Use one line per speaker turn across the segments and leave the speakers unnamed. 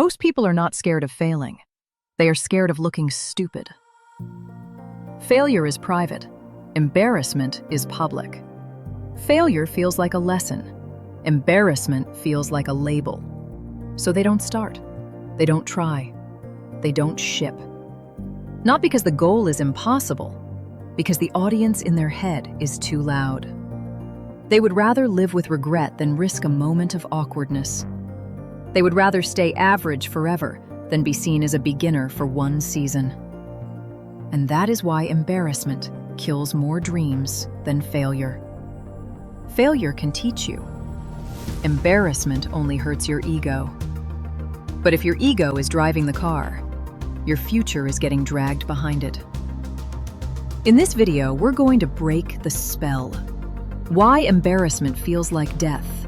Most people are not scared of failing. They are scared of looking stupid. Failure is private. Embarrassment is public. Failure feels like a lesson. Embarrassment feels like a label. So they don't start. They don't try. They don't ship. Not because the goal is impossible, because the audience in their head is too loud. They would rather live with regret than risk a moment of awkwardness. They would rather stay average forever than be seen as a beginner for one season. And that is why embarrassment kills more dreams than failure. Failure can teach you. Embarrassment only hurts your ego. But if your ego is driving the car, your future is getting dragged behind it. In this video, we're going to break the spell. Why embarrassment feels like death.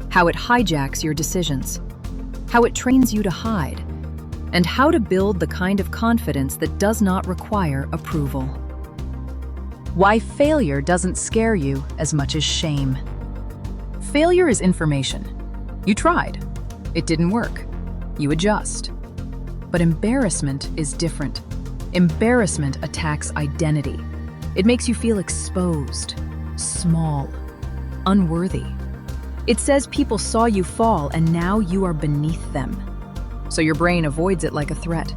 How it hijacks your decisions. How it trains you to hide. And how to build the kind of confidence that does not require approval. Why failure doesn't scare you as much as shame. Failure is information. You tried. It didn't work. You adjust. But embarrassment is different. Embarrassment attacks identity. It makes you feel exposed, small, unworthy. It says people saw you fall and now you are beneath them. So your brain avoids it like a threat.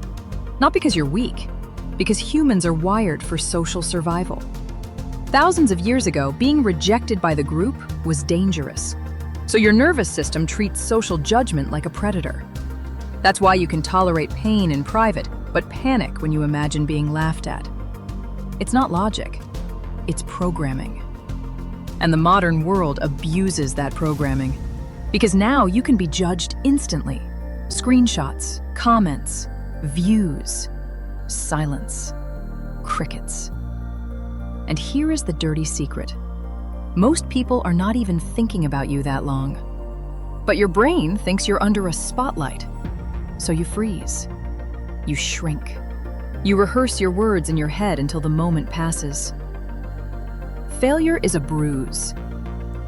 Not because you're weak, because humans are wired for social survival. Thousands of years ago, being rejected by the group was dangerous. So your nervous system treats social judgment like a predator. That's why you can tolerate pain in private, but panic when you imagine being laughed at. It's not logic, it's programming. And the modern world abuses that programming, because now you can be judged instantly. Screenshots, comments, views, silence, crickets. And here is the dirty secret. Most people are not even thinking about you that long. But your brain thinks you're under a spotlight. So you freeze. You shrink. You rehearse your words in your head until the moment passes. Failure is a bruise.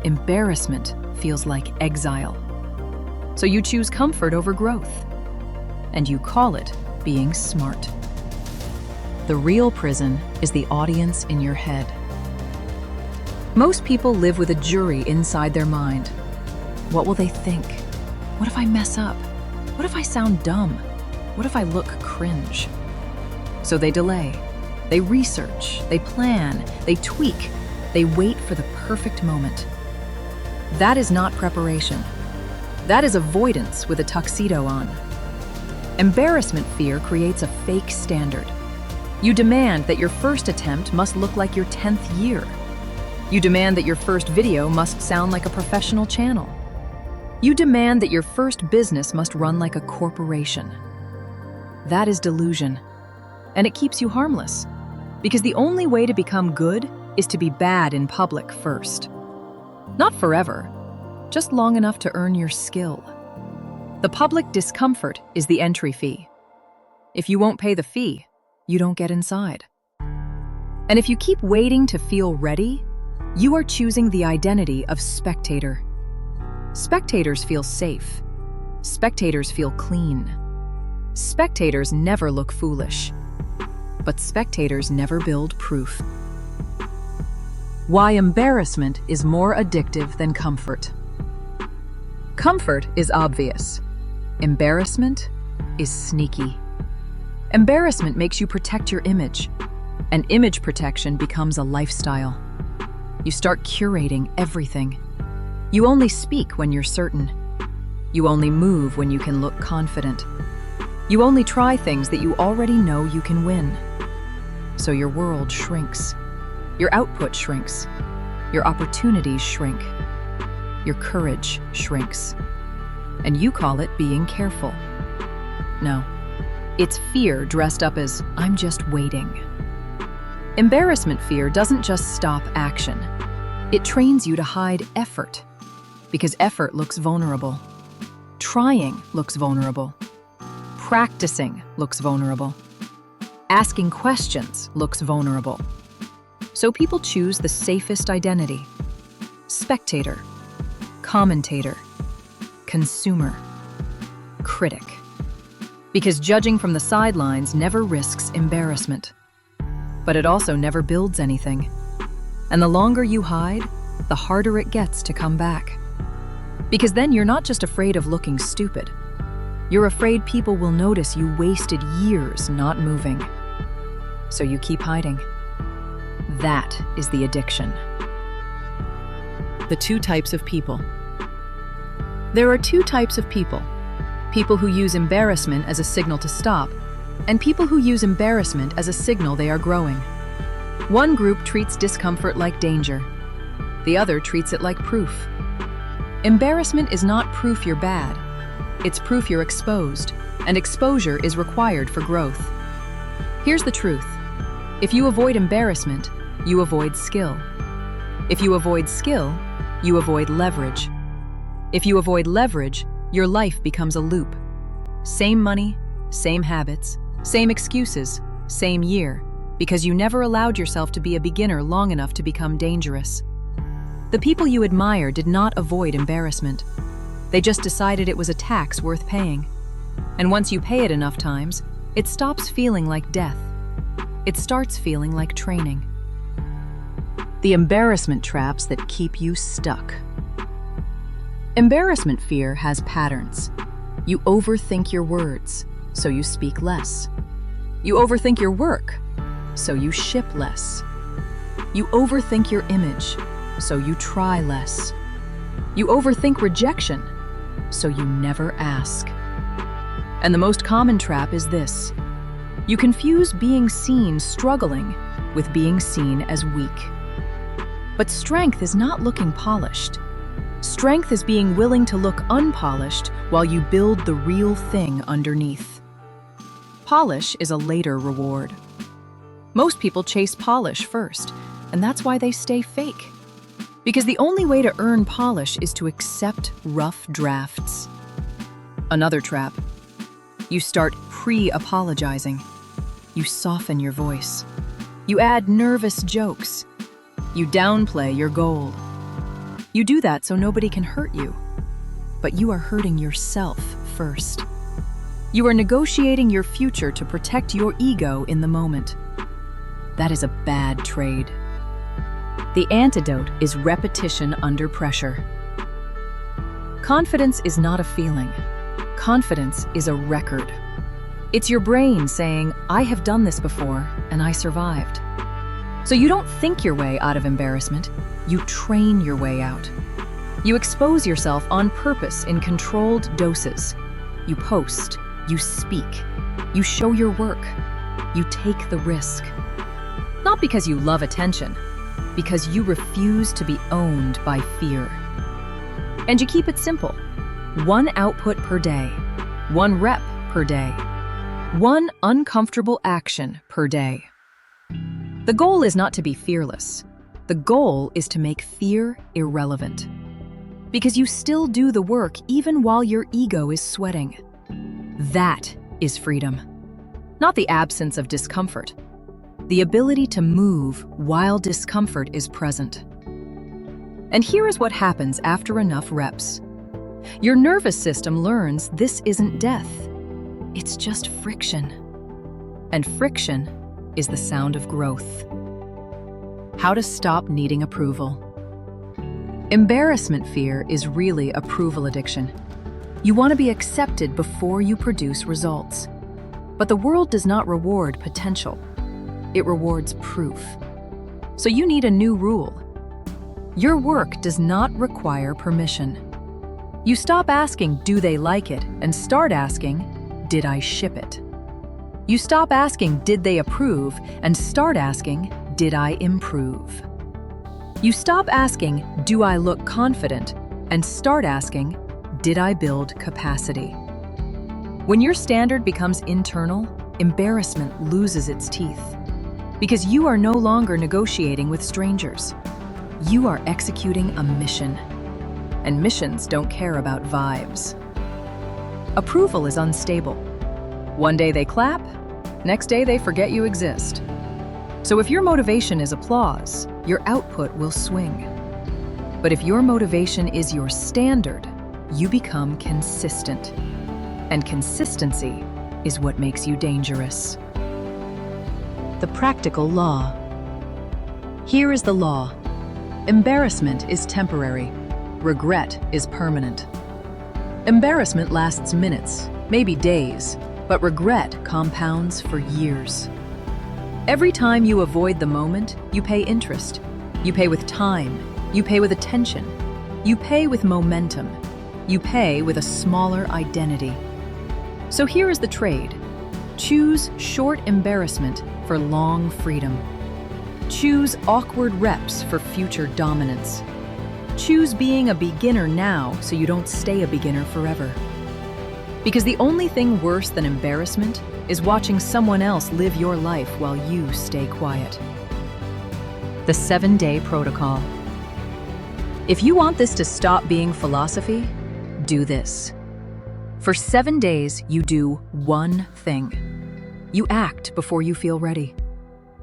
Embarrassment feels like exile. So you choose comfort over growth. And you call it being smart. The real prison is the audience in your head. Most people live with a jury inside their mind. What will they think? What if I mess up? What if I sound dumb? What if I look cringe? So they delay. They research. They plan. They tweak. They wait for the perfect moment. That is not preparation. That is avoidance with a tuxedo on. Embarrassment fear creates a fake standard. You demand that your first attempt must look like your 10th year. You demand that your first video must sound like a professional channel. You demand that your first business must run like a corporation. That is delusion. And it keeps you harmless. Because the only way to become good is to be bad in public first. Not forever, just long enough to earn your skill. The public discomfort is the entry fee. If you won't pay the fee, you don't get inside. And if you keep waiting to feel ready, you are choosing the identity of spectator. Spectators feel safe. Spectators feel clean. Spectators never look foolish. But spectators never build proof. Why embarrassment is more addictive than comfort. Comfort is obvious. Embarrassment is sneaky. Embarrassment makes you protect your image, and image protection becomes a lifestyle. You start curating everything. You only speak when you're certain. You only move when you can look confident. You only try things that you already know you can win. So your world shrinks. Your output shrinks. Your opportunities shrink. Your courage shrinks. And you call it being careful. No. It's fear dressed up as, I'm just waiting. Embarrassment fear doesn't just stop action. It trains you to hide effort. Because effort looks vulnerable. Trying looks vulnerable. Practicing looks vulnerable. Asking questions looks vulnerable. So people choose the safest identity. Spectator, commentator, consumer, critic. Because judging from the sidelines never risks embarrassment. But it also never builds anything. And the longer you hide, the harder it gets to come back. Because then you're not just afraid of looking stupid. You're afraid people will notice you wasted years not moving. So you keep hiding. That is the addiction. The two types of people. There are two types of people. People who use embarrassment as a signal to stop, and people who use embarrassment as a signal they are growing. One group treats discomfort like danger. The other treats it like proof. Embarrassment is not proof you're bad. It's proof you're exposed, and exposure is required for growth. Here's the truth. If you avoid embarrassment, you avoid skill. If you avoid skill, you avoid leverage. If you avoid leverage, your life becomes a loop. Same money, same habits, same excuses, same year, because you never allowed yourself to be a beginner long enough to become dangerous. The people you admire did not avoid embarrassment. They just decided it was a tax worth paying. And once you pay it enough times, it stops feeling like death. It starts feeling like training. The embarrassment traps that keep you stuck. Embarrassment fear has patterns. You overthink your words, so you speak less. You overthink your work, so you ship less. You overthink your image, so you try less. You overthink rejection, so you never ask. And the most common trap is this. You confuse being seen struggling with being seen as weak. But strength is not looking polished. Strength is being willing to look unpolished while you build the real thing underneath. Polish is a later reward. Most people chase polish first, and that's why they stay fake. Because the only way to earn polish is to accept rough drafts. Another trap. You start pre-apologizing. You soften your voice. You add nervous jokes. You downplay your goal. You do that so nobody can hurt you. But you are hurting yourself first. You are negotiating your future to protect your ego in the moment. That is a bad trade. The antidote is repetition under pressure. Confidence is not a feeling. Confidence is a record. It's your brain saying, I have done this before, and I survived. So you don't think your way out of embarrassment, you train your way out. You expose yourself on purpose in controlled doses. You post, you speak, you show your work, you take the risk. Not because you love attention, because you refuse to be owned by fear. And you keep it simple. One output per day, one rep per day, one uncomfortable action per day. The goal is not to be fearless. The goal is to make fear irrelevant. Because you still do the work even while your ego is sweating. That is freedom. Not the absence of discomfort. The ability to move while discomfort is present. And here is what happens after enough reps. Your nervous system learns this isn't death. It's just friction. And friction is the sound of growth. How to stop needing approval. Embarrassment fear is really approval addiction. You want to be accepted before you produce results. But the world does not reward potential. It rewards proof. So you need a new rule. Your work does not require permission. You stop asking, do they like it, and start asking, did I ship it? You stop asking, did they approve, and start asking, did I improve? You stop asking, do I look confident, and start asking, did I build capacity? When your standard becomes internal, embarrassment loses its teeth. Because you are no longer negotiating with strangers. You are executing a mission. And missions don't care about vibes. Approval is unstable. One day they clap, next day they forget you exist. So if your motivation is applause, your output will swing. But if your motivation is your standard, you become consistent. And consistency is what makes you dangerous. The practical law. Here is the law. Embarrassment is temporary. Regret is permanent. Embarrassment lasts minutes, maybe days, but regret compounds for years. Every time you avoid the moment, you pay interest. You pay with time. You pay with attention. You pay with momentum. You pay with a smaller identity. So here is the trade. Choose short embarrassment for long freedom. Choose awkward reps for future dominance. Choose being a beginner now so you don't stay a beginner forever. Because the only thing worse than embarrassment is watching someone else live your life while you stay quiet. The 7-day protocol. If you want this to stop being philosophy, do this. For 7 days, you do one thing. You act before you feel ready.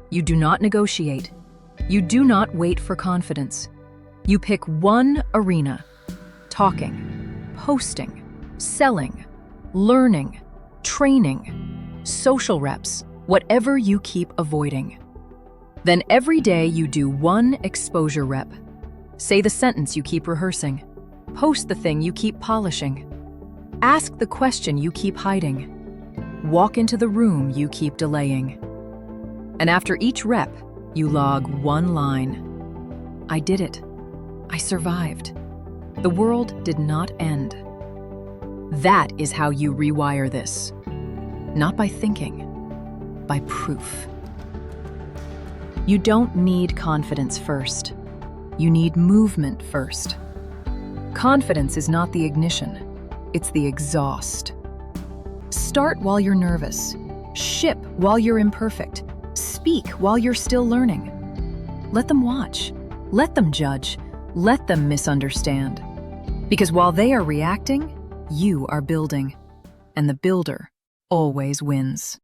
You do not negotiate. You do not wait for confidence. You pick one arena: talking, posting, selling, learning, training, social reps, whatever you keep avoiding. Then every day you do one exposure rep. Say the sentence you keep rehearsing. Post the thing you keep polishing. Ask the question you keep hiding. Walk into the room you keep delaying. And after each rep, you log one line. I did it. I survived. The world did not end. That is how you rewire this. Not by thinking, by proof. You don't need confidence first. You need movement first. Confidence is not the ignition, it's the exhaust. Start while you're nervous. Ship while you're imperfect. Speak while you're still learning. Let them watch. Let them judge. Let them misunderstand. Because while they are reacting, you are building. And the builder always wins.